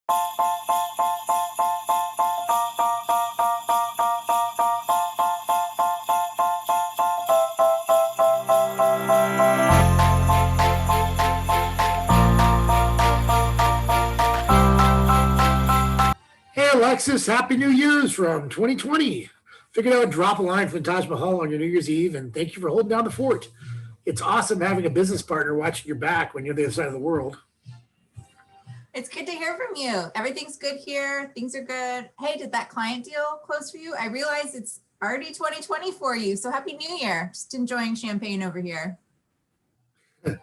Hey Alexis, Happy New Year's from 2020. Figured I would drop a line from Taj Mahal on your New Year's Eve, and thank you for holding down the fort. It's awesome having a business partner watching your back when you're the other side of the world. It's good to hear from you. Everything's good here. Things are good. Hey, did that client deal close for you? I realize it's already 2020 for you. So Happy New Year. Just enjoying champagne over here.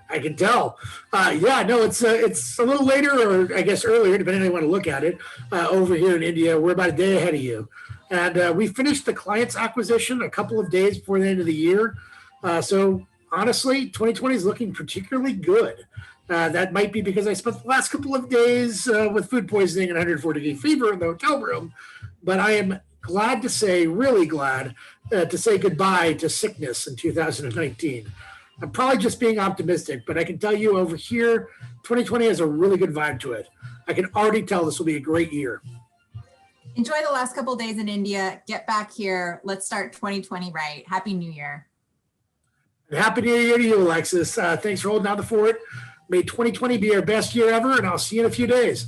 I can tell. It's a little later, or I guess earlier, depending on how you want to look at it. Over here in India, we're about a day ahead of you, and we finished the client's acquisition a couple of days before the end of the year. So honestly, 2020 is looking particularly good. That might be because I spent the last couple of days with food poisoning and 104-degree fever in the hotel room, but I am glad to say, really glad to say goodbye to sickness in 2019. I'm probably just being optimistic, but I can tell you over here, 2020 has a really good vibe to it. I can already tell this will be a great year. Enjoy the last couple of days in India. Get back here. Let's start 2020 right. Happy New Year. And Happy New Year to you, Alexis. Thanks for holding down the fort. May 2020 be our best year ever, and I'll see you in a few days.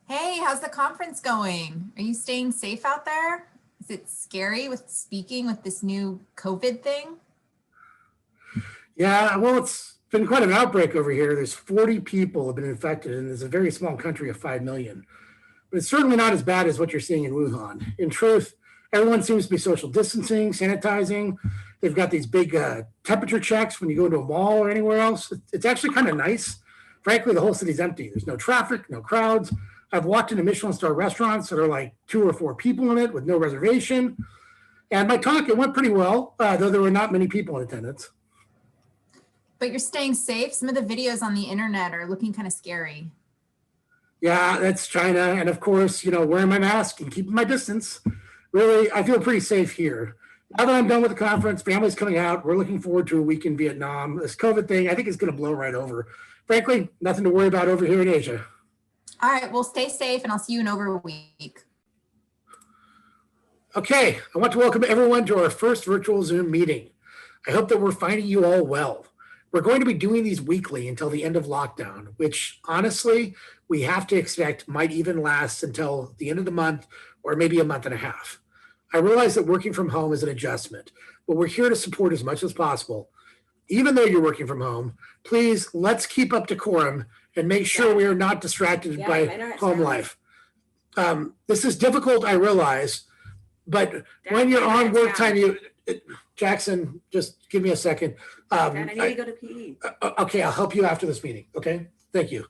Hey, how's the conference going? Are you staying safe out there? Is it scary with speaking with this new COVID thing? Yeah, well, it's been quite an outbreak over here. There's 40 people have been infected, and it's a very small country of 5 million. But it's certainly not as bad as what you're seeing in Wuhan. In truth, everyone seems to be social distancing, sanitizing. They've got these big temperature checks when you go to a mall or anywhere else. It's actually kind of nice. Frankly, the whole city's empty. There's no traffic, no crowds. I've walked into Michelin-star restaurants that are like 2 or 4 people in it with no reservation. And my talk, it went pretty well, though there were not many people in attendance. But you're staying safe. Some of the videos on the internet are looking kind of scary. Yeah, that's China. And of course, wearing my mask and keeping my distance. Really, I feel pretty safe here. Now that I'm done with the conference, family's coming out. We're looking forward to a week in Vietnam. This COVID thing, I think is going to blow right over. Frankly, nothing to worry about over here in Asia. All right, well, stay safe, and I'll see you in over a week. Okay, I want to welcome everyone to our first virtual Zoom meeting. I hope that we're finding you all well. We're going to be doing these weekly until the end of lockdown, which honestly, we have to expect might even last until the end of the month or maybe a month and a half. I realize that working from home is an adjustment, but we're here to support as much as possible. Even though you're working from home, please, let's keep up decorum and make sure we are not distracted by home life. This is difficult, I realize, but when you're on work time, Jackson, just give me a second. Dad, I need to go to PE. Okay, I'll help you after this meeting. Okay, thank you.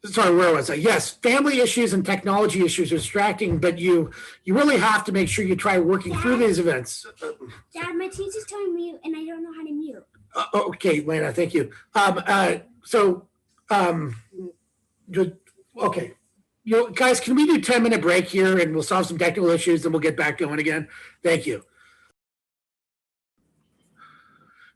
Sorry, where was I? Yes, family issues and technology issues are distracting, but you really have to make sure you try working through these events. Dad, my teacher's telling me mute, and I don't know how to mute. Okay, Lana, thank you. Okay. Guys, can we do 10-minute break here and we'll solve some technical issues and we'll get back going again? Thank you.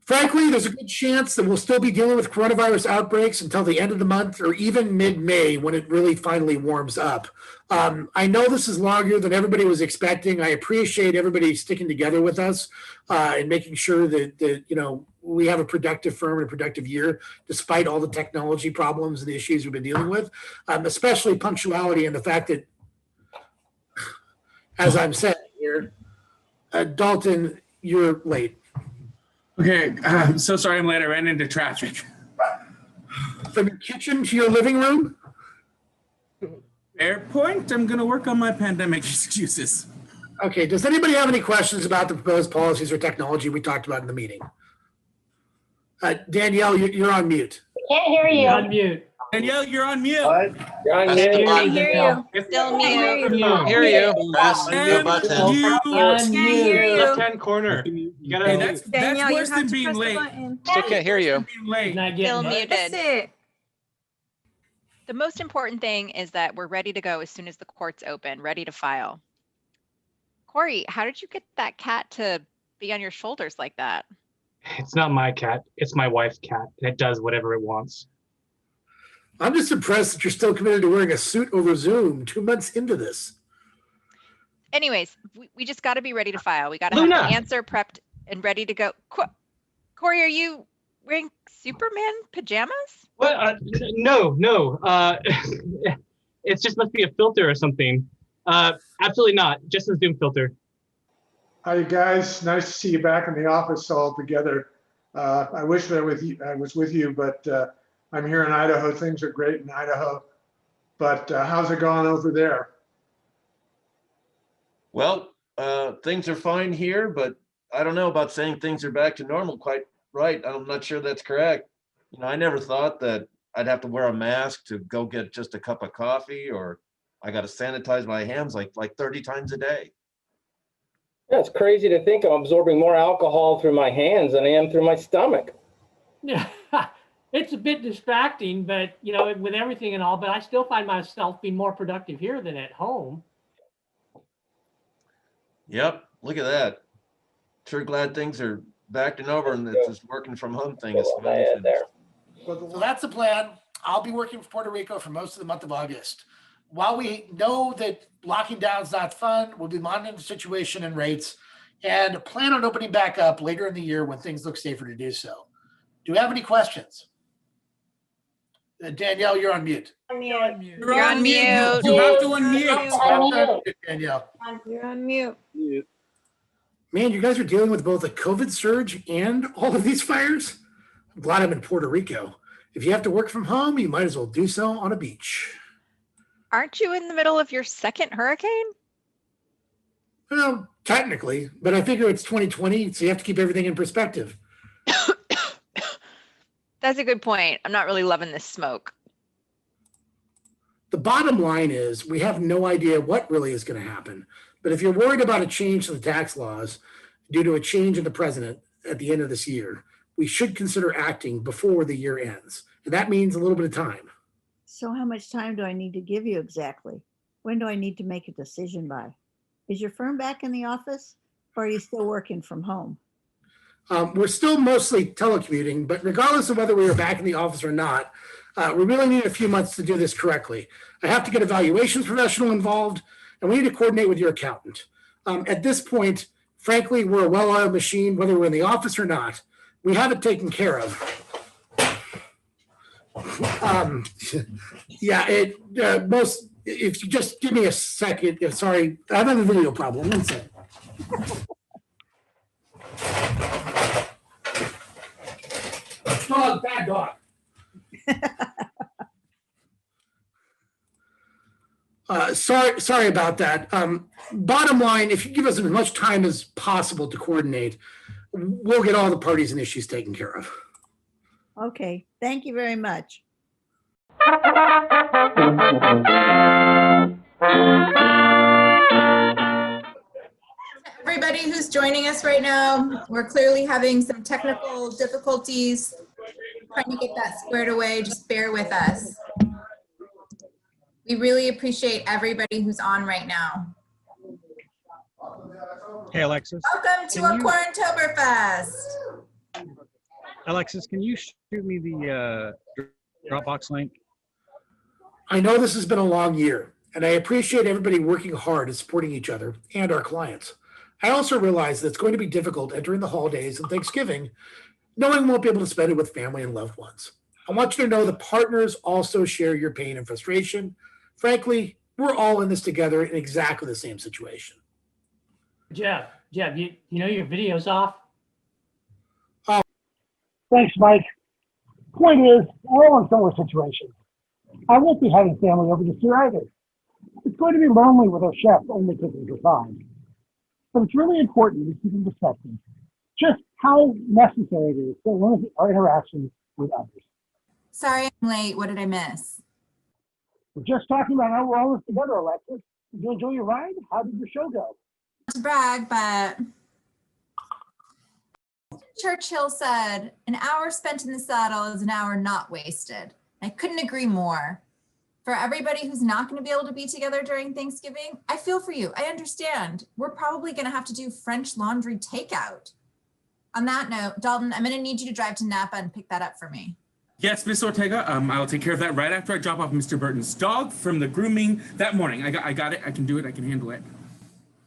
Frankly, there's a good chance that we'll still be dealing with coronavirus outbreaks until the end of the month or even mid-May when it really finally warms up. I know this is longer than everybody was expecting. I appreciate everybody sticking together with us and making sure that we have a productive firm and a productive year, despite all the technology problems and the issues we've been dealing with, especially punctuality and the fact that, as I'm saying here, Dalton, you're late. Okay, I'm so sorry I'm late. I ran into traffic. From your kitchen to your living room? Fair point. I'm going to work on my pandemic excuses. Okay, does anybody have any questions about the proposed policies or technology we talked about in the meeting? Danielle, you're on mute. Can't hear you. You're on mute. Danielle, you're on mute. What? You're on mute. Can't hear you. Still mute. Hear you. Press the button. Can't hear you. Left-hand corner. You gotta. Hey, that's Danielle, worse you have than to being press the late. button. Still can't hear you. Being late. Still That's muted. it. The most important thing is that we're ready to go as soon as the court's open, ready to file. Corey, how did you get that cat to be on your shoulders like that? It's not my cat. It's my wife's cat. It does whatever it wants. I'm just impressed that you're still committed to wearing a suit over Zoom 2 months into this. Anyways, we just got to be ready to file. We got to have Luna. the answer prepped and ready to go. Corey, are you wearing Superman pajamas? What? No. It just must be a filter or something. Absolutely not. Just a Zoom filter. Hi, you guys. Nice to see you back in the office all together. I wish that I was with you, but I'm here in Idaho. Things are great in Idaho. But how's it going over there? Well, things are fine here, but I don't know about saying things are back to normal quite right. I'm not sure that's correct. You know, I never thought that I'd have to wear a mask to go get just a cup of coffee, or I got to sanitize my hands like 30 times a day. Yeah, it's crazy to think I'm absorbing more alcohol through my hands than I am through my stomach. Yeah, it's a bit distracting, but you know, with everything and all, but I still find myself being more productive here than at home. Yep, look at that. Sure glad things are back and over and it's this working from home thing is there. So that's the plan. I'll be working for Puerto Rico for most of the month of August. While we know that locking down is not fun, we'll be monitoring the situation and rates and plan on opening back up later in the year when things look safer to do so. Do we have any questions? Danielle, you're on mute. You're on mute. You have to unmute. Danielle. You're on mute. Man, you guys are dealing with both a COVID surge and all of these fires? I'm glad I'm in Puerto Rico. If you have to work from home, you might as well do so on a beach. Aren't you in the middle of your second hurricane? Well, technically, but I figure it's 2020, so you have to keep everything in perspective. That's a good point. I'm not really loving this smoke. The bottom line is we have no idea what really is going to happen. But if you're worried about a change to the tax laws due to a change in the president at the end of this year, we should consider acting before the year ends. And that means a little bit of time. So how much time do I need to give you exactly? When do I need to make a decision by? Is your firm back in the office or are you still working from home? We're still mostly telecommuting, but regardless of whether we are back in the office or not, we really need a few months to do this correctly. I have to get a valuations professional involved, and we need to coordinate with your accountant. At this point, frankly, we're a well-oiled machine, whether we're in the office or not. We have it taken care of. If you just give me a second, sorry, I have a video problem. One second. Dog, bad dog. Sorry about that. Bottom line, if you give us as much time as possible to coordinate, we'll get all the parties and issues taken care of. Okay, thank you very much. Everybody who's joining us right now, we're clearly having some technical difficulties. Trying to get that squared away, just bear with us. We really appreciate everybody who's on right now. Hey, Alexis. Welcome to a Quarantoberfest. Alexis, can you shoot me the Dropbox link? I know this has been a long year, and I appreciate everybody working hard and supporting each other and our clients. I also realize that it's going to be difficult entering the holidays and Thanksgiving, knowing we won't be able to spend it with family and loved ones. I want you to know the partners also share your pain and frustration. Frankly, we're all in this together in exactly the same situation. Jeff, you know your video's off? Thanks, Mike. Point is, we're all in similar situations. I won't be having family over this year either. It's going to be lonely with our chef only cooking for five. But it's really important to keep in perspective just how necessary it is to limit our interactions with others. Sorry I'm late. What did I miss? We're just talking about how we're all in this together, Alexis. Did you enjoy your ride? How did your show go? Not to brag, but Churchill said, an hour spent in the saddle is an hour not wasted. I couldn't agree more. For everybody who's not going to be able to be together during Thanksgiving, I feel for you. I understand. We're probably going to have to do French laundry takeout. On that note, Dalton, I'm going to need you to drive to Napa and pick that up for me. Yes, Miss Ortega. I'll take care of that right after I drop off Mr. Burton's dog from the grooming that morning. I got it. I can do it. I can handle it.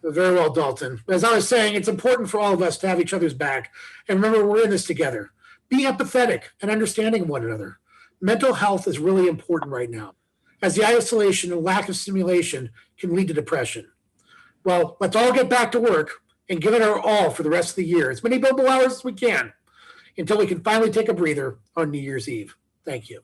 Very well, Dalton. As I was saying, it's important for all of us to have each other's back. And remember, we're in this together. Be empathetic and understanding of one another. Mental health is really important right now, as the isolation and lack of stimulation can lead to depression. Well, let's all get back to work and give it our all for the rest of the year, as many billable hours as we can, until we can finally take a breather on New Year's Eve. Thank you.